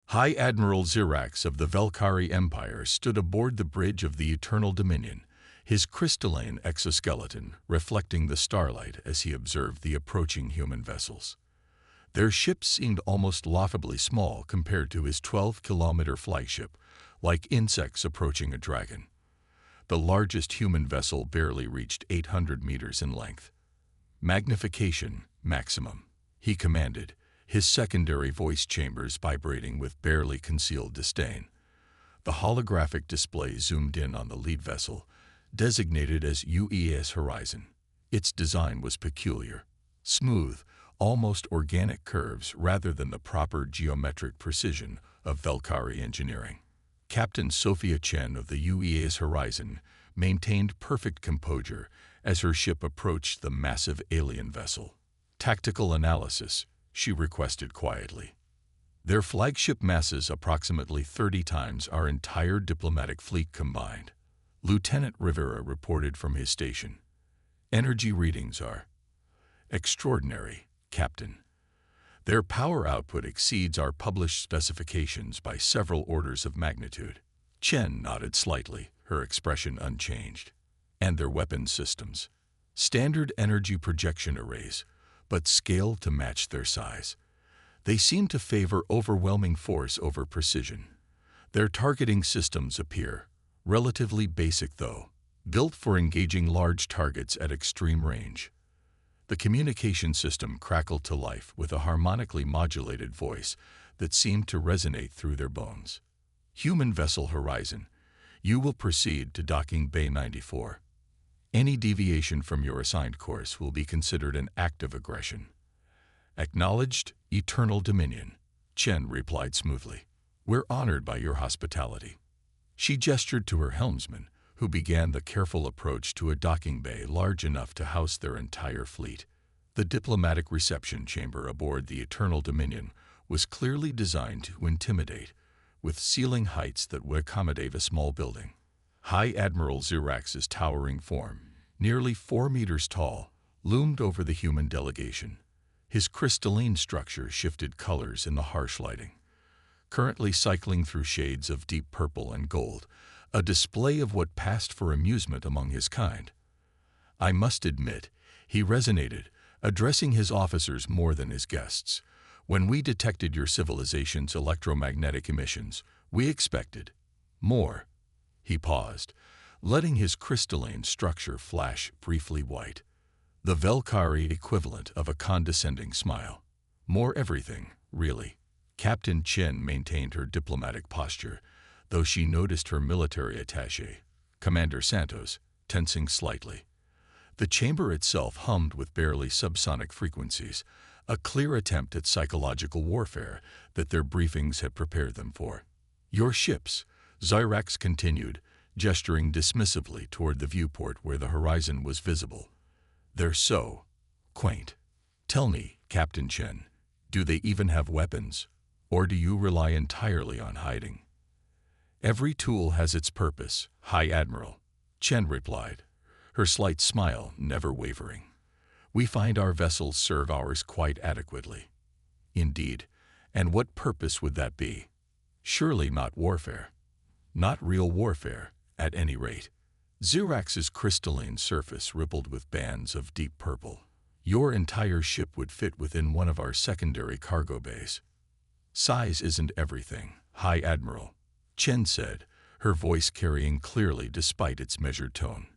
High Admiral Xirax of the Velkari Empire stood aboard the bridge of the Eternal Dominion, his crystalline exoskeleton reflecting the starlight as he observed the approaching human vessels. Their ship seemed almost laughably small compared to his 12-kilometer flagship, like insects approaching a dragon. The largest human vessel barely reached 800 meters in length. "Magnification, maximum," he commanded, his secondary voice chambers vibrating with barely concealed disdain. The holographic display zoomed in on the lead vessel, designated as UES Horizon. Its design was peculiar, smooth, almost organic curves rather than the proper geometric precision of Velkari engineering. Captain Sophia Chen of the UES Horizon maintained perfect composure as her ship approached the massive alien vessel. "Tactical analysis," she requested quietly. "Their flagship masses approximately 30 times our entire diplomatic fleet combined," Lieutenant Rivera reported from his station. "Energy readings are extraordinary, Captain. Their power output exceeds our published specifications by several orders of magnitude." Chen nodded slightly, her expression unchanged. "And their weapons systems? Standard energy projection arrays, but scaled to match their size. They seem to favor overwhelming force over precision. Their targeting systems appear relatively basic though, built for engaging large targets at extreme range." The communication system crackled to life with a harmonically modulated voice that seemed to resonate through their bones. "Human Vessel Horizon, you will proceed to Docking Bay 94. Any deviation from your assigned course will be considered an act of aggression." "Acknowledged, Eternal Dominion," Chen replied smoothly. "We're honored by your hospitality." She gestured to her helmsman, who began the careful approach to a docking bay large enough to house their entire fleet. The diplomatic reception chamber aboard the Eternal Dominion was clearly designed to intimidate, with ceiling heights that would accommodate a small building. High Admiral Xirax's towering form, nearly 4 meters tall, loomed over the human delegation. His crystalline structure shifted colors in the harsh lighting, currently cycling through shades of deep purple and gold, a display of what passed for amusement among his kind. "I must admit," he resonated, addressing his officers more than his guests, "when we detected your civilization's electromagnetic emissions, we expected more." He paused, letting his crystalline structure flash briefly white, the Velkari equivalent of a condescending smile. "More everything, really." Captain Chen maintained her diplomatic posture, though she noticed her military attaché, Commander Santos, tensing slightly. The chamber itself hummed with barely subsonic frequencies, a clear attempt at psychological warfare that their briefings had prepared them for. "Your ships," Xirax continued, gesturing dismissively toward the viewport where the horizon was visible. "They're so quaint. Tell me, Captain Chen, do they even have weapons, or do you rely entirely on hiding?" "Every tool has its purpose, High Admiral," Chen replied, her slight smile never wavering. "We find our vessels serve ours quite adequately." "Indeed, and what purpose would that be? Surely not warfare." "Not real warfare, at any rate." Xirax's crystalline surface rippled with bands of deep purple. "Your entire ship would fit within one of our secondary cargo bays." "Size isn't everything, High Admiral," Chen said, her voice carrying clearly despite its measured tone.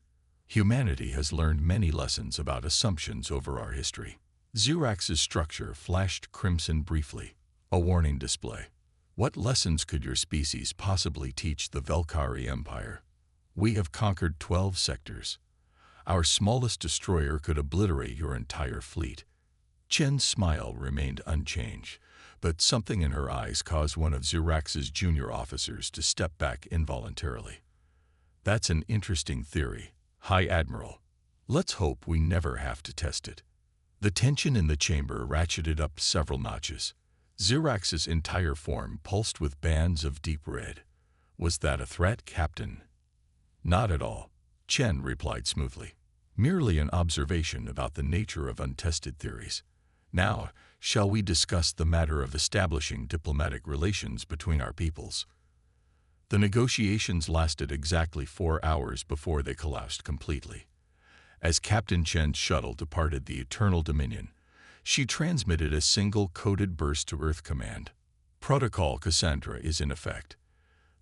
"Humanity has learned many lessons about assumptions over our history." Xirax's structure flashed crimson briefly, a warning display. "What lessons could your species possibly teach the Velkari Empire? We have conquered 12 sectors. Our smallest destroyer could obliterate your entire fleet." Chen's smile remained unchanged, but something in her eyes caused one of Xirax's junior officers to step back involuntarily. "That's an interesting theory, High Admiral. Let's hope we never have to test it." The tension in the chamber ratcheted up several notches. Xirax's entire form pulsed with bands of deep red. "Was that a threat, Captain?" "Not at all," Chen replied smoothly. "Merely an observation about the nature of untested theories. Now, shall we discuss the matter of establishing diplomatic relations between our peoples? The negotiations lasted exactly 4 hours before they collapsed completely. As Captain Chen's shuttle departed the Eternal Dominion, she transmitted a single coded burst to Earth command. Protocol Cassandra is in effect.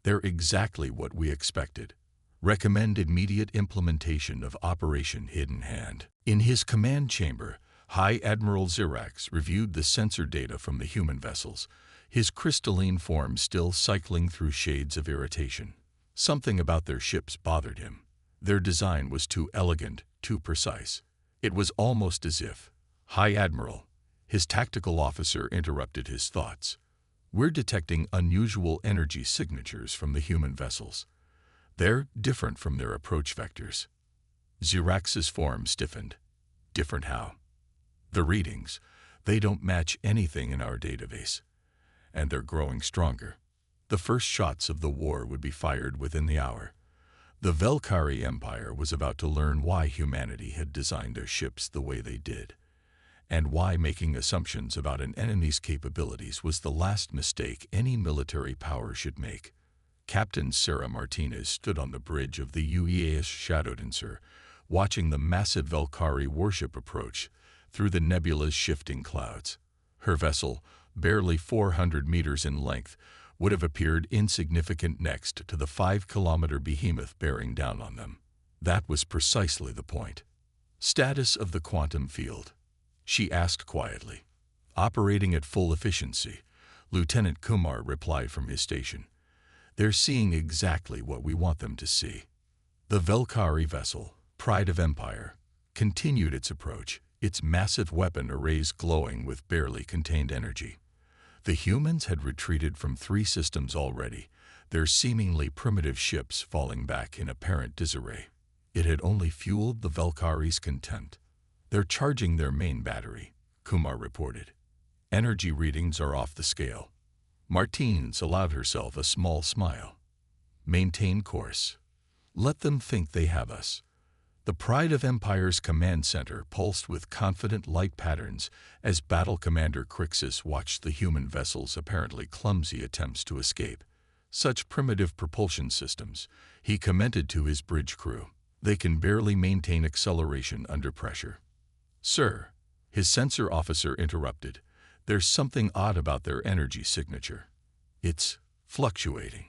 They're exactly what we expected. Recommend immediate implementation of Operation Hidden Hand. In his command chamber, High Admiral Zirax reviewed the sensor data from the human vessels, his crystalline form still cycling through shades of irritation. Something about their ships bothered him. Their design was too elegant, too precise. It was almost as if, High Admiral, his tactical officer interrupted his thoughts. We're detecting unusual energy signatures from the human vessels. They're different from their approach vectors. Zirax's form stiffened. Different how? The readings, they don't match anything in our database. And they're growing stronger. The first shots of the war would be fired within the hour. The Velkhari Empire was about to learn why humanity had designed their ships the way they did, and why making assumptions about an enemy's capabilities was the last mistake any military power should make. Captain Sarah Martinez stood on the bridge of the UEAS Shadowdancer, watching the massive Velkhari warship approach through the nebula's shifting clouds. Her vessel, barely 400 meters in length, would have appeared insignificant next to the 5-kilometer behemoth bearing down on them. That was precisely the point. Status of the quantum field, she asked quietly. Operating at full efficiency, Lieutenant Kumar replied from his station. They're seeing exactly what we want them to see. The Velkhari vessel, Pride of Empire, continued its approach, its massive weapon arrays glowing with barely contained energy. The humans had retreated from 3 systems already, their seemingly primitive ships falling back in apparent disarray. It had only fueled the Velkhari's contempt. They're charging their main battery, Kumar reported. Energy readings are off the scale. Martins allowed herself a small smile. Maintain course. Let them think they have us. The Pride of Empire's command center pulsed with confident light patterns as Battle Commander Crixus watched the human vessel's apparently clumsy attempts to escape. Such primitive propulsion systems, he commented to his bridge crew. They can barely maintain acceleration under pressure. Sir, his sensor officer interrupted. There's something odd about their energy signature. It's fluctuating.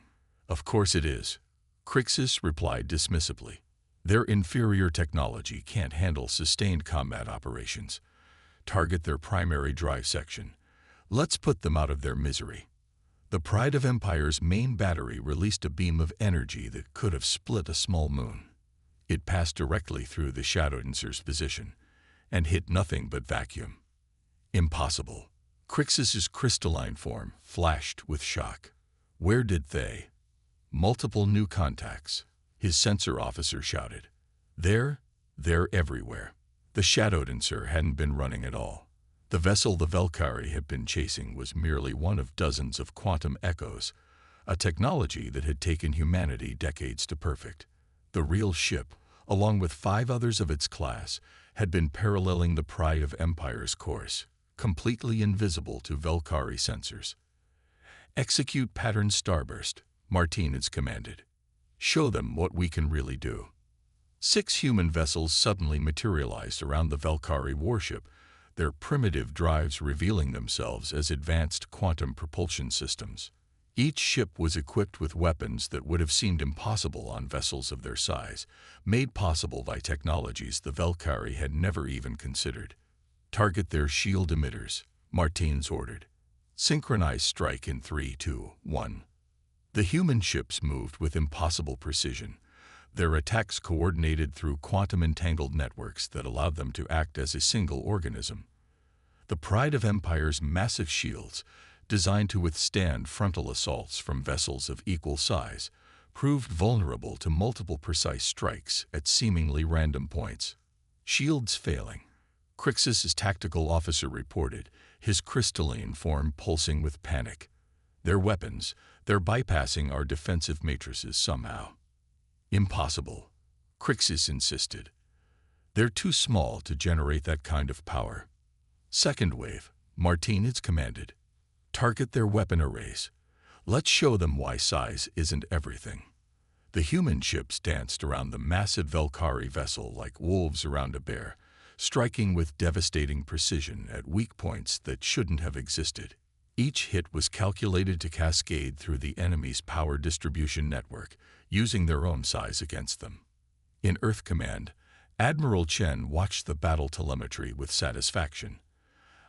Of course it is, Crixus replied dismissively. Their inferior technology can't handle sustained combat operations. Target their primary drive section. Let's put them out of their misery. The Pride of Empire's main battery released a beam of energy that could have split a small moon. It passed directly through the Shadowdancer's position and hit nothing but vacuum. Impossible. Crixus's crystalline form flashed with shock. Where did they? Multiple new contacts, his sensor officer shouted. They're everywhere. The Shadowdancer hadn't been running at all. The vessel the Velkhari had been chasing was merely one of dozens of quantum echoes, a technology that had taken humanity decades to perfect. The real ship, along with 5 others of its class, had been paralleling the Pride of Empire's course, completely invisible to Velkhari sensors. Execute pattern starburst, Martinez commanded. Show them what we can really do. 6 human vessels suddenly materialized around the Velkhari warship, their primitive drives revealing themselves as advanced quantum propulsion systems. Each ship was equipped with weapons that would have seemed impossible on vessels of their size, made possible by technologies the Velkhari had never even considered. Target their shield emitters, Martins ordered. Synchronize strike in 3, 2, 1. The human ships moved with impossible precision, their attacks coordinated through quantum-entangled networks that allowed them to act as a single organism. The Pride of Empire's massive shields, designed to withstand frontal assaults from vessels of equal size, proved vulnerable to multiple precise strikes at seemingly random points. Shields failing, Crixus's tactical officer reported, his crystalline form pulsing with panic. Their weapons, they're bypassing our defensive matrices somehow. Impossible, Crixus insisted. They're too small to generate that kind of power. Second wave, Martinez commanded. Target their weapon arrays. Let's show them why size isn't everything. The human ships danced around the massive Valkyrie vessel like wolves around a bear, striking with devastating precision at weak points that shouldn't have existed. Each hit was calculated to cascade through the enemy's power distribution network, using their own size against them. In Earth Command, Admiral Chen watched the battle telemetry with satisfaction.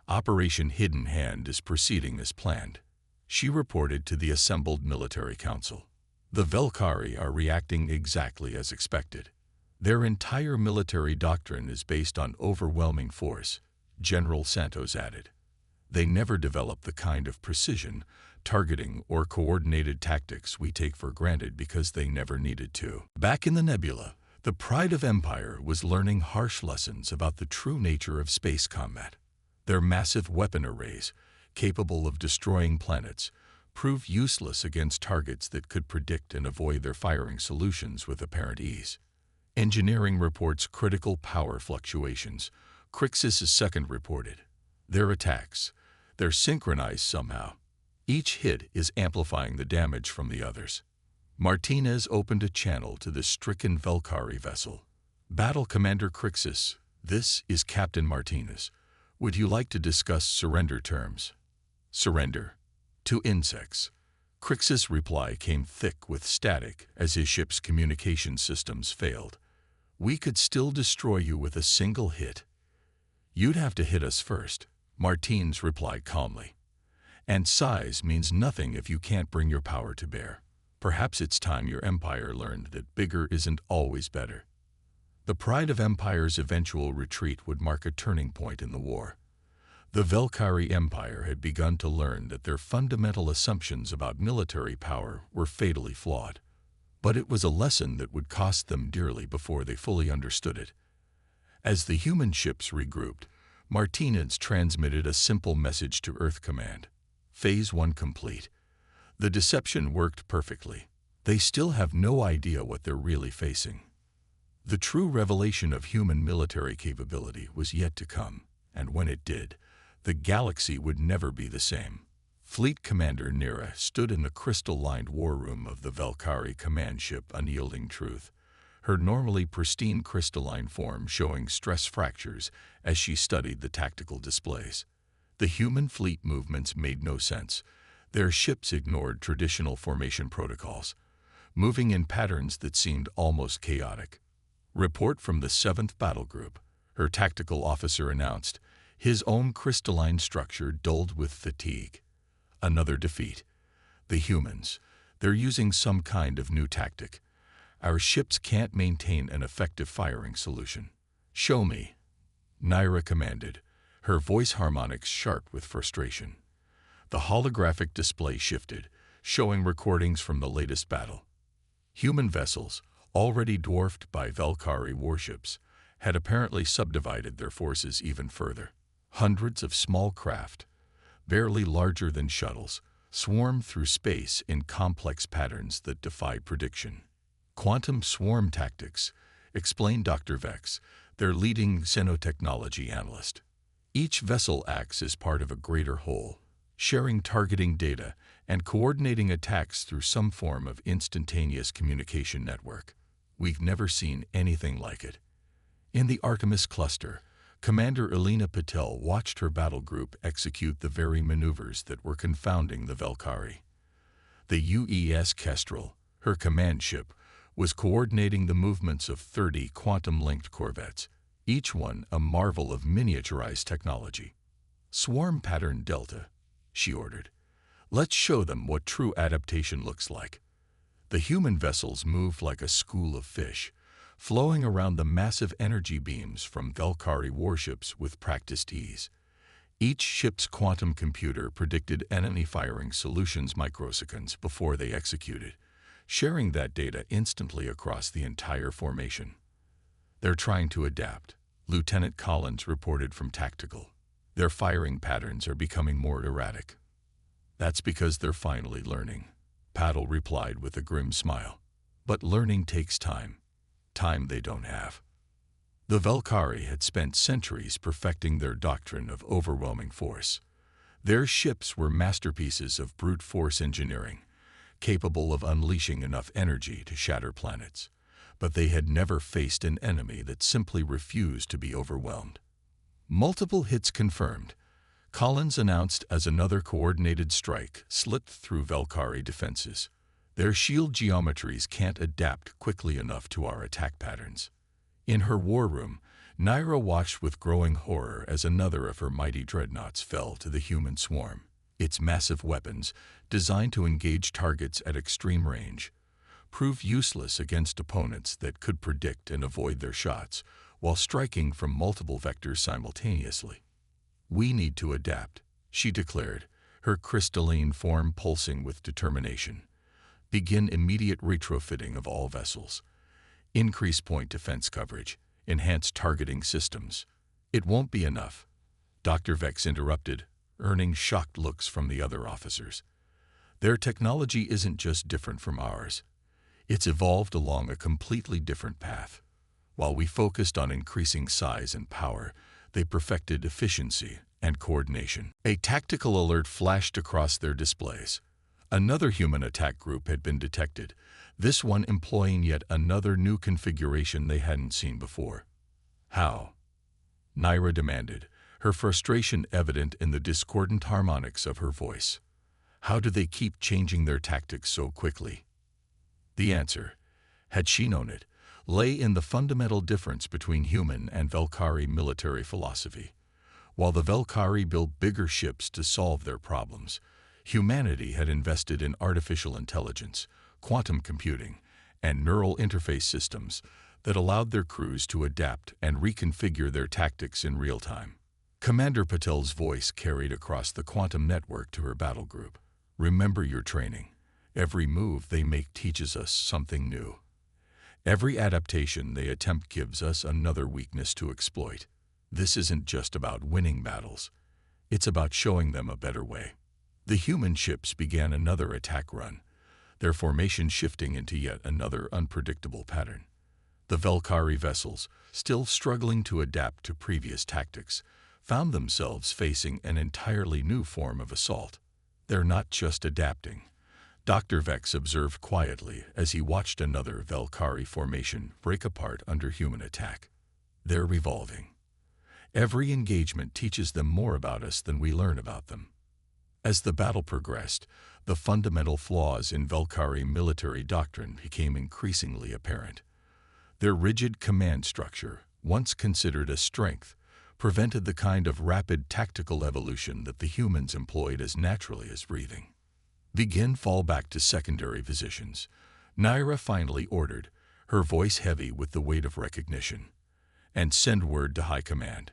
Operation Hidden Hand is proceeding as planned, she reported to the assembled military council. The Valkyrie are reacting exactly as expected. Their entire military doctrine is based on overwhelming force, General Santos added. They never develop the kind of precision, targeting, or coordinated tactics we take for granted because they never needed to. Back in the nebula, the Pride of Empire was learning harsh lessons about the true nature of space combat. Their massive weapon arrays, capable of destroying planets, proved useless against targets that could predict and avoid their firing solutions with apparent ease. Engineering reports critical power fluctuations. Crixus' second reported. Their attacks, they're synchronized somehow. Each hit is amplifying the damage from the others. Martinez opened a channel to the stricken Valkyrie vessel. Battle Commander Crixus, this is Captain Martinez. Would you like to discuss surrender terms? Surrender. To insects. Crixus' reply came thick with static as his ship's communication systems failed. We could still destroy you with a single hit. You'd have to hit us first, Martinez replied calmly. And size means nothing if you can't bring your power to bear. Perhaps it's time your empire learned that bigger isn't always better. The Pride of Empire's eventual retreat would mark a turning point in the war. The Valkyrie Empire had begun to learn that their fundamental assumptions about military power were fatally flawed. But it was a lesson that would cost them dearly before they fully understood it. As the human ships regrouped, Martinez transmitted a simple message to Earth Command. Phase 1 complete. The deception worked perfectly. They still have no idea what they're really facing. The true revelation of human military capability was yet to come, and when it did, the galaxy would never be the same. Fleet Commander Nira stood in the crystal-lined war room of the Valkyrie command ship Unyielding Truth, her normally pristine crystalline form showing stress fractures as she studied the tactical displays. The human fleet movements made no sense. Their ships ignored traditional formation protocols, moving in patterns that seemed almost chaotic. Report from the 7th Battle Group, her tactical officer announced, his own crystalline structure dulled with fatigue. Another defeat. The humans, they're using some kind of new tactic. Our ships can't maintain an effective firing solution. Show me, Naira commanded, her voice harmonics sharp with frustration. The holographic display shifted, showing recordings from the latest battle. Human vessels, already dwarfed by Valkyrie warships, had apparently subdivided their forces even further. Hundreds of small craft, barely larger than shuttles, swarmed through space in complex patterns that defy prediction. Quantum swarm tactics, explained Dr. Vex, their leading xenotechnology analyst. Each vessel acts as part of a greater whole, sharing targeting data and coordinating attacks through some form of instantaneous communication network. We've never seen anything like it. In the Artemis cluster, Commander Elena Patel watched her battle group execute the very maneuvers that were confounding the Valkyrie. The UES Kestrel, her command ship, was coordinating the movements of 30 quantum-linked corvettes, each one a marvel of miniaturized technology. Swarm pattern Delta, she ordered. Let's show them what true adaptation looks like. The human vessels moved like a school of fish, flowing around the massive energy beams from Valkyrie warships with practiced ease. Each ship's quantum computer predicted enemy firing solutions microseconds before they executed, sharing that data instantly across the entire formation. They're trying to adapt, Lieutenant Collins reported from Tactical. Their firing patterns are becoming more erratic. That's because they're finally learning, Paddle replied with a grim smile. But learning takes time. Time they don't have. The Valkyrie had spent centuries perfecting their doctrine of overwhelming force. Their ships were masterpieces of brute force engineering, capable of unleashing enough energy to shatter planets. But they had never faced an enemy that simply refused to be overwhelmed. Multiple hits confirmed. Collins announced as another coordinated strike slipped through Valkyrie defenses. Their shield geometries can't adapt quickly enough to our attack patterns. In her war room, Naira watched with growing horror as another of her mighty dreadnoughts fell to the human swarm. Its massive weapons, designed to engage targets at extreme range, proved useless against opponents that could predict and avoid their shots while striking from multiple vectors simultaneously. "We need to adapt," she declared, her crystalline form pulsing with determination. "Begin immediate retrofitting of all vessels. Increase point defense coverage. Enhance targeting systems." "It won't be enough," Dr. Vex interrupted, earning shocked looks from the other officers. "Their technology isn't just different from ours. It's evolved along a completely different path. While we focused on increasing size and power, they perfected efficiency and coordination." A tactical alert flashed across their displays. Another human attack group had been detected, this one employing yet another new configuration they hadn't seen before. "How?" Naira demanded, her frustration evident in the discordant harmonics of her voice. "How do they keep changing their tactics so quickly?" The answer, had she known it, lay in the fundamental difference between human and Valkyrie military philosophy. While the Valkyrie built bigger ships to solve their problems, humanity had invested in artificial intelligence, quantum computing, and neural interface systems that allowed their crews to adapt and reconfigure their tactics in real time. Commander Patel's voice carried across the quantum network to her battle group. "Remember your training. Every move they make teaches us something new. Every adaptation they attempt gives us another weakness to exploit. This isn't just about winning battles. It's about showing them a better way." The human ships began another attack run, their formation shifting into yet another unpredictable pattern. The Valkyrie vessels, still struggling to adapt to previous tactics, found themselves facing an entirely new form of assault. "They're not just adapting," Dr. Vex observed quietly as he watched another Valkyrie formation break apart under human attack. "They're revolving. Every engagement teaches them more about us than we learn about them." As the battle progressed, the fundamental flaws in Valkyrie military doctrine became increasingly apparent. Their rigid command structure, once considered a strength, prevented the kind of rapid tactical evolution that the humans employed as naturally as breathing. "Begin fall back to secondary positions," Naira finally ordered, her voice heavy with the weight of recognition. "And send word to High Command.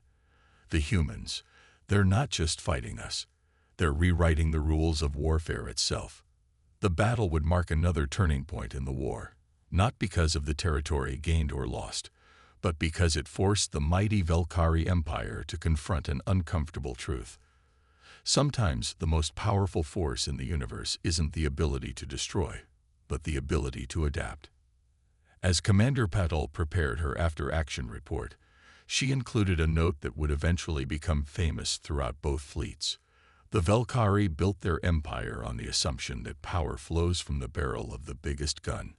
The humans, they're not just fighting us. They're rewriting the rules of warfare itself." The battle would mark another turning point in the war, not because of the territory gained or lost, but because it forced the mighty Valkyrie Empire to confront an uncomfortable truth. Sometimes the most powerful force in the universe isn't the ability to destroy, but the ability to adapt. As Commander Patel prepared her after-action report, she included a note that would eventually become famous throughout both fleets. The Valkyrie built their empire on the assumption that power flows from the barrel of the biggest gun.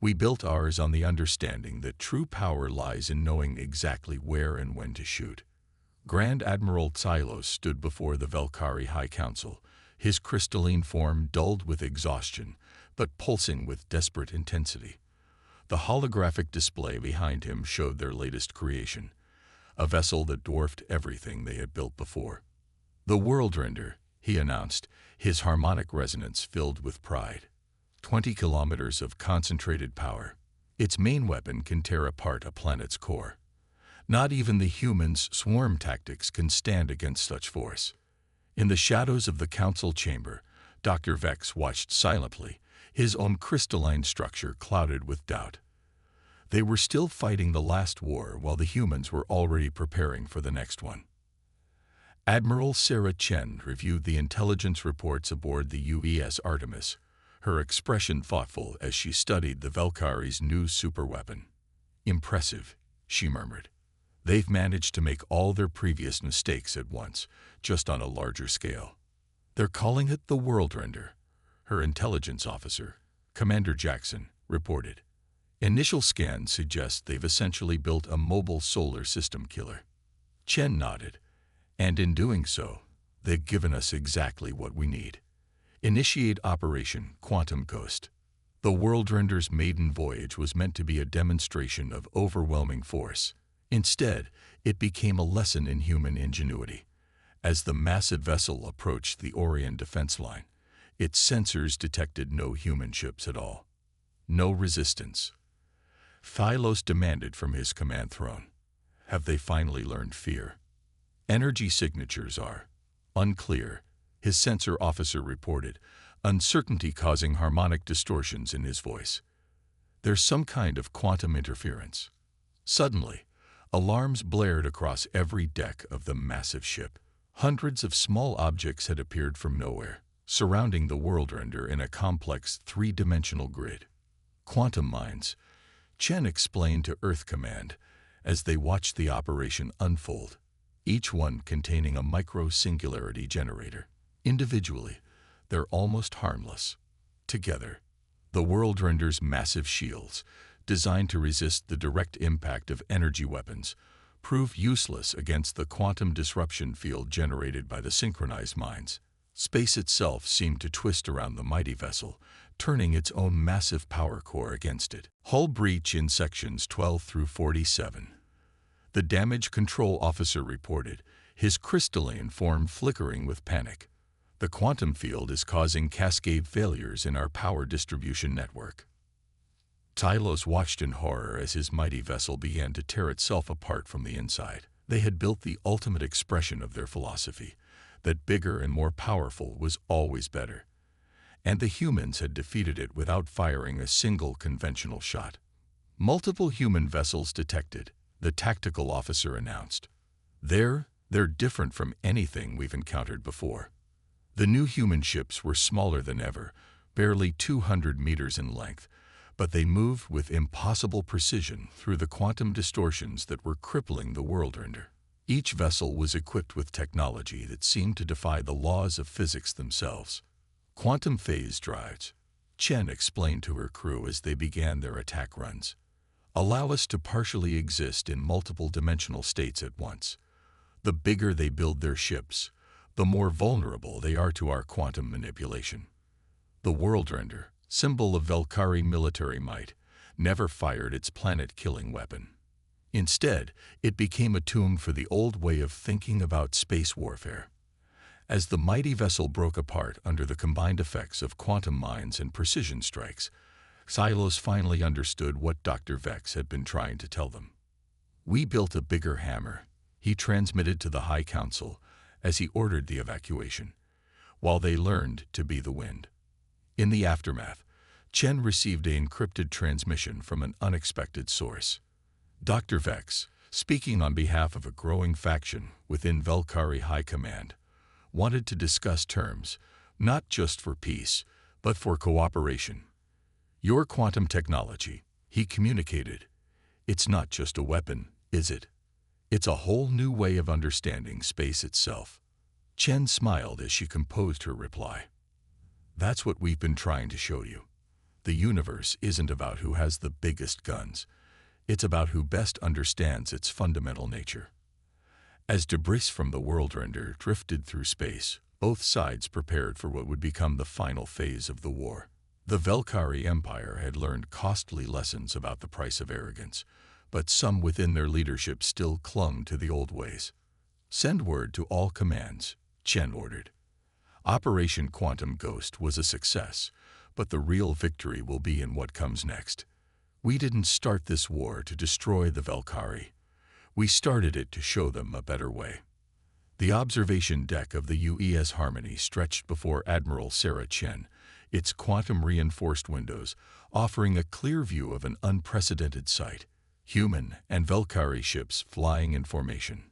We built ours on the understanding that true power lies in knowing exactly where and when to shoot. Grand Admiral Tsilos stood before the Valkyrie High Council, his crystalline form dulled with exhaustion, but pulsing with desperate intensity. The holographic display behind him showed their latest creation, a vessel that dwarfed everything they had built before. "The World Render," he announced, his harmonic resonance filled with pride. 20 kilometers of concentrated power. Its main weapon can tear apart a planet's core. Not even the humans' swarm tactics can stand against such force. In the shadows of the council chamber, Dr. Vex watched silently, his own crystalline structure clouded with doubt. They were still fighting the last war while the humans were already preparing for the next one. Admiral Sarah Chen reviewed the intelligence reports aboard the UES Artemis, her expression thoughtful as she studied the Valkyrie's new superweapon. "Impressive," she murmured. They've managed to make all their previous mistakes at once, just on a larger scale. They're calling it the World Render, her intelligence officer, Commander Jackson, reported. Initial scans suggest they've essentially built a mobile solar system killer. Chen nodded, and in doing so, they've given us exactly what we need. Initiate Operation Quantum Ghost. The World Render's maiden voyage was meant to be a demonstration of overwhelming force. Instead, it became a lesson in human ingenuity. As the massive vessel approached the Orion defense line, its sensors detected no human ships at all. No resistance. Thylos demanded from his command throne. Have they finally learned fear? Energy signatures are unclear, his sensor officer reported, uncertainty causing harmonic distortions in his voice. There's some kind of quantum interference. Suddenly, alarms blared across every deck of the massive ship. Hundreds of small objects had appeared from nowhere, surrounding the World Render in a complex three-dimensional grid. Quantum mines, Chen explained to Earth Command as they watched the operation unfold, each one containing a micro-singularity generator. Individually, they're almost harmless. Together, the World Render's massive shields, designed to resist the direct impact of energy weapons, prove useless against the quantum disruption field generated by the synchronized mines. Space itself seemed to twist around the mighty vessel, turning its own massive power core against it. Hull breach in sections 12 through 47. The damage control officer reported, his crystalline form flickering with panic. The quantum field is causing cascade failures in our power distribution network. Tylos watched in horror as his mighty vessel began to tear itself apart from the inside. They had built the ultimate expression of their philosophy, that bigger and more powerful was always better. And the humans had defeated it without firing a single conventional shot. Multiple human vessels detected, the tactical officer announced. They're different from anything we've encountered before. The new human ships were smaller than ever, barely 200 meters in length, but they moved with impossible precision through the quantum distortions that were crippling the World Render. Each vessel was equipped with technology that seemed to defy the laws of physics themselves. Quantum phase drives, Chen explained to her crew as they began their attack runs, allow us to partially exist in multiple dimensional states at once. The bigger they build their ships, the more vulnerable they are to our quantum manipulation. The World Render, symbol of Velkhari military might, never fired its planet-killing weapon. Instead, it became a tomb for the old way of thinking about space warfare. As the mighty vessel broke apart under the combined effects of quantum mines and precision strikes, Silos finally understood what Dr. Vex had been trying to tell them. We built a bigger hammer, he transmitted to the High Council as he ordered the evacuation, while they learned to be the wind. In the aftermath, Chen received an encrypted transmission from an unexpected source. Dr. Vex, speaking on behalf of a growing faction within Velkhari High Command, wanted to discuss terms, not just for peace, but for cooperation. Your quantum technology, he communicated, it's not just a weapon, is it? It's a whole new way of understanding space itself. Chen smiled as she composed her reply. That's what we've been trying to show you. The universe isn't about who has the biggest guns. It's about who best understands its fundamental nature. As debris from the World Render drifted through space, both sides prepared for what would become the final phase of the war. The Velkhari Empire had learned costly lessons about the price of arrogance, but some within their leadership still clung to the old ways. Send word to all commands, Chen ordered. Operation Quantum Ghost was a success, but the real victory will be in what comes next. We didn't start this war to destroy the Velkhari. We started it to show them a better way. The observation deck of the UES Harmony stretched before Admiral Sarah Chen, its quantum-reinforced windows offering a clear view of an unprecedented sight, human and Velkhari ships flying in formation.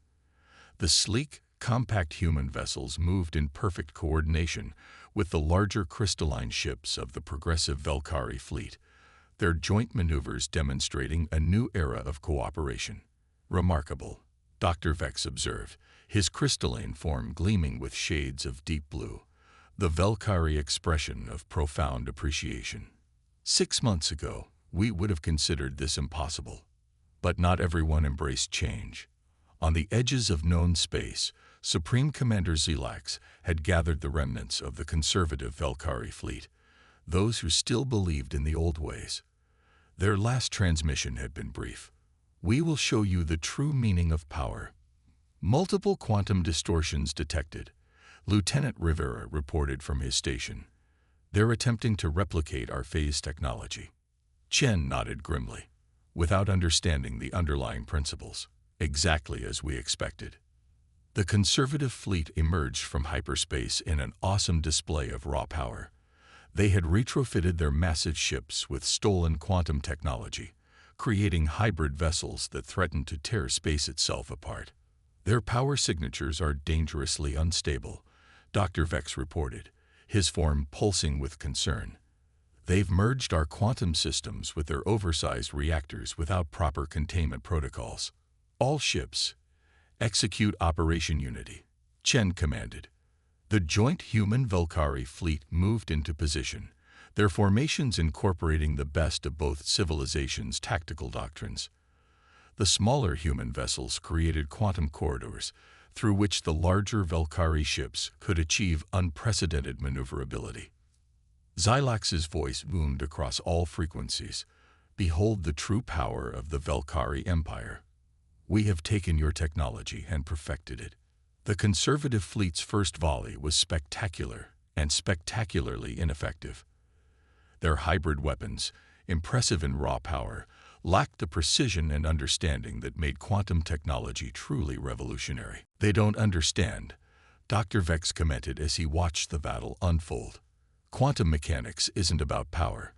The sleek, compact human vessels moved in perfect coordination with the larger crystalline ships of the progressive Velkhari fleet, their joint maneuvers demonstrating a new era of cooperation. Remarkable, Dr. Vex observed, his crystalline form gleaming with shades of deep blue, the Valkyrie expression of profound appreciation. 6 months ago, we would have considered this impossible. But not everyone embraced change. On the edges of known space, Supreme Commander Zelax had gathered the remnants of the conservative Valkyrie fleet, those who still believed in the old ways. Their last transmission had been brief. "We will show you the true meaning of power." Multiple quantum distortions detected, Lieutenant Rivera reported from his station. "They're attempting to replicate our phase technology." Chen nodded grimly, without understanding the underlying principles, exactly as we expected. The conservative fleet emerged from hyperspace in an awesome display of raw power. They had retrofitted their massive ships with stolen quantum technology, creating hybrid vessels that threatened to tear space itself apart. "Their power signatures are dangerously unstable," Dr. Vex reported, his form pulsing with concern. "They've merged our quantum systems with their oversized reactors without proper containment protocols. All ships, execute Operation Unity," Chen commanded. The joint human Valkyrie fleet moved into position, their formations incorporating the best of both civilizations' tactical doctrines. The smaller human vessels created quantum corridors through which the larger Valkyrie ships could achieve unprecedented maneuverability. Zelax's voice boomed across all frequencies. "Behold the true power of the Valkyrie Empire. We have taken your technology and perfected it." The conservative fleet's first volley was spectacular and spectacularly ineffective. Their hybrid weapons, impressive in raw power, lacked the precision and understanding that made quantum technology truly revolutionary. "They don't understand," Dr. Vex commented as he watched the battle unfold. "Quantum mechanics isn't about power.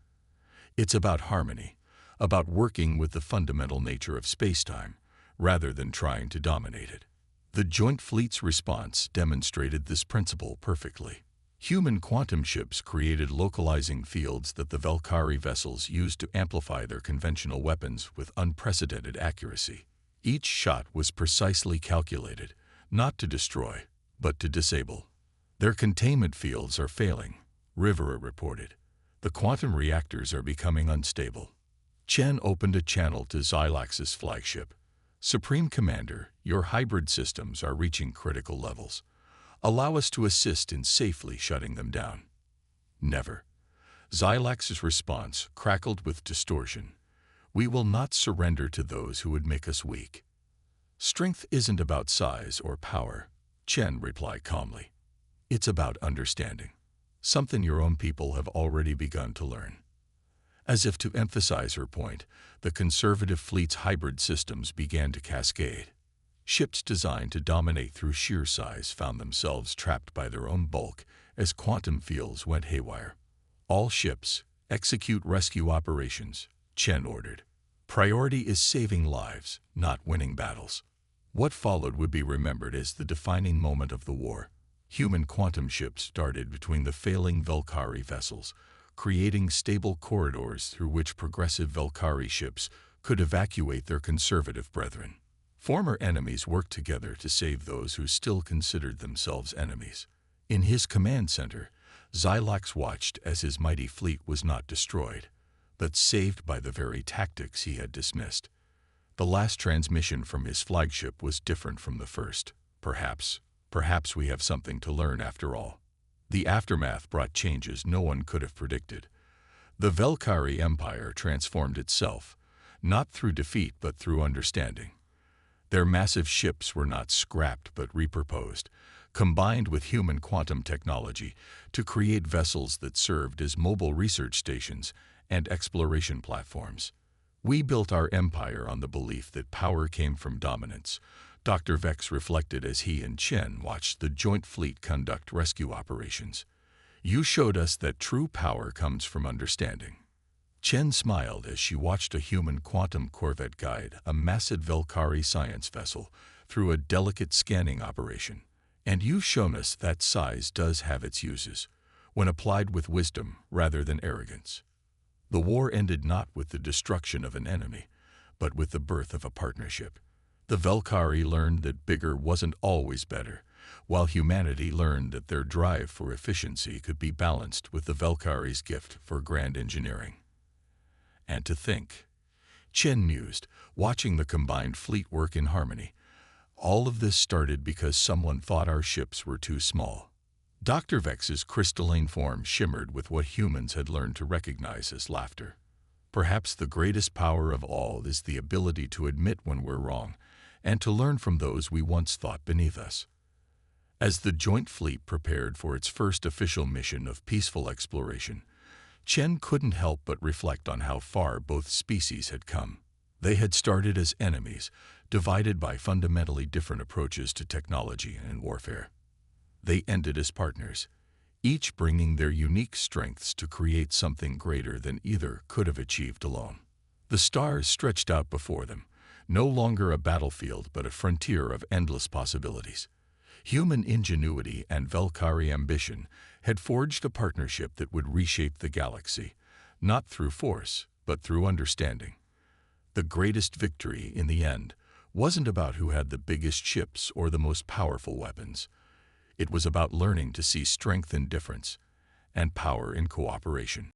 It's about harmony, about working with the fundamental nature of spacetime, rather than trying to dominate it." The joint fleet's response demonstrated this principle perfectly. Human quantum ships created localizing fields that the Valkyrie vessels used to amplify their conventional weapons with unprecedented accuracy. Each shot was precisely calculated, not to destroy, but to disable. "Their containment fields are failing," Rivera reported. "The quantum reactors are becoming unstable." Chen opened a channel to Zelax's flagship. "Supreme Commander, your hybrid systems are reaching critical levels. Allow us to assist in safely shutting them down." "Never." Zelax's response crackled with distortion. "We will not surrender to those who would make us weak." "Strength isn't about size or power," Chen replied calmly. "It's about understanding, something your own people have already begun to learn." As if to emphasize her point, the conservative fleet's hybrid systems began to cascade. Ships designed to dominate through sheer size found themselves trapped by their own bulk as quantum fields went haywire. "All ships, execute rescue operations," Chen ordered. "Priority is saving lives, not winning battles." What followed would be remembered as the defining moment of the war. Human quantum ships darted between the failing Valkyrie vessels, creating stable corridors through which progressive Valkyrie ships could evacuate their conservative brethren. Former enemies worked together to save those who still considered themselves enemies. In his command center, Zelax watched as his mighty fleet was not destroyed, but saved by the very tactics he had dismissed. The last transmission from his flagship was different from the first. Perhaps we have something to learn after all." The aftermath brought changes no one could have predicted. The Valkyrie Empire transformed itself, not through defeat but through understanding. Their massive ships were not scrapped but repurposed, combined with human quantum technology to create vessels that served as mobile research stations and exploration platforms. "We built our empire on the belief that power came from dominance," Dr. Vex reflected as he and Chen watched the joint fleet conduct rescue operations. "You showed us that true power comes from understanding." Chen smiled as she watched a human quantum corvette guide a massive Valkyrie science vessel through a delicate scanning operation. "And you've shown us that size does have its uses, when applied with wisdom rather than arrogance." The war ended not with the destruction of an enemy, but with the birth of a partnership. The Velkari learned that bigger wasn't always better, while humanity learned that their drive for efficiency could be balanced with the Velkari's gift for grand engineering. And to think, Chen mused, watching the combined fleet work in harmony. All of this started because someone thought our ships were too small. Dr. Vex's crystalline form shimmered with what humans had learned to recognize as laughter. Perhaps the greatest power of all is the ability to admit when we're wrong, and to learn from those we once thought beneath us. As the joint fleet prepared for its first official mission of peaceful exploration, Chen couldn't help but reflect on how far both species had come. They had started as enemies, divided by fundamentally different approaches to technology and warfare. They ended as partners, each bringing their unique strengths to create something greater than either could have achieved alone. The stars stretched out before them, no longer a battlefield but a frontier of endless possibilities. Human ingenuity and Velkari ambition had forged a partnership that would reshape the galaxy, not through force, but through understanding. The greatest victory, in the end, wasn't about who had the biggest ships or the most powerful weapons. It was about learning to see strength in difference and power in cooperation.